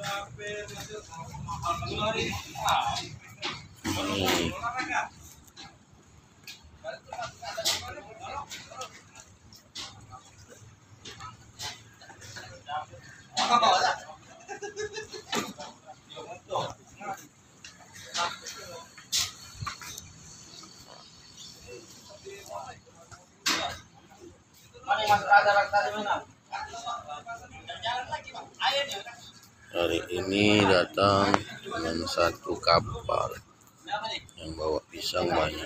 Ini hari ini datang dengan satu kapal yang bawa pisang banyak,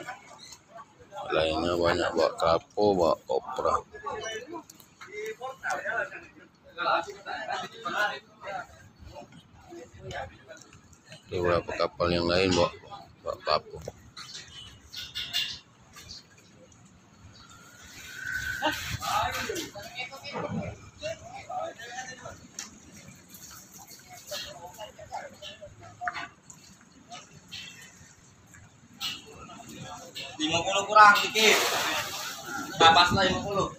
lainnya banyak bawa kapo, bawa kopra. Beberapa kapal yang lain bawa kapo. Rp50 kurang dikit. Babas lah 50.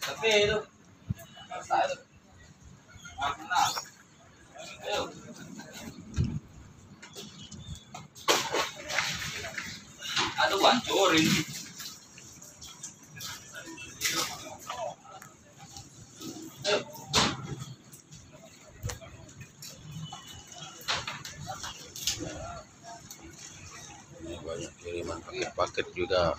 Tapi itu. Masa itu. Mana? Ayo. Aduh, hancurin. Ayo. Banyak kiriman paket juga.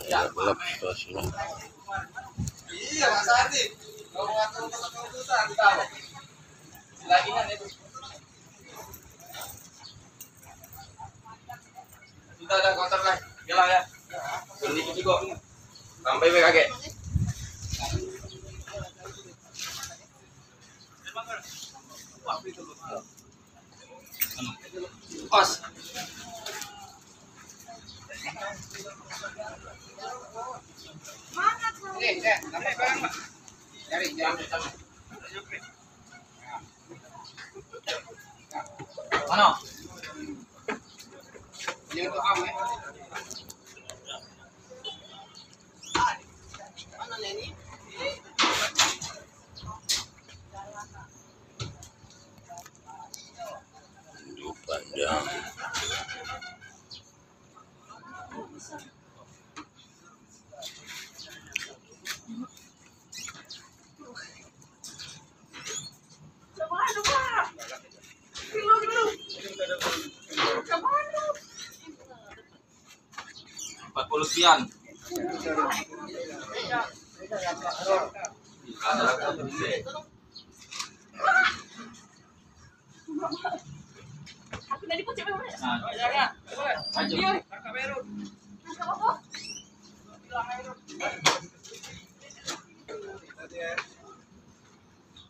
Ya, gelap situasinya. Iya, Mas Adi. Kalau ngatur keputusan tahu. Lagi kan itu. Sudah ada kotor lah. Hilang ya. Beli juga. Sampai BKG. Kos. Sampai barang, Pak. Cari. Mana? Ini untuk kamu ya. Mana ini? Hidup panjang. Sekian. Aku tadi kok cewek mana? Ayo.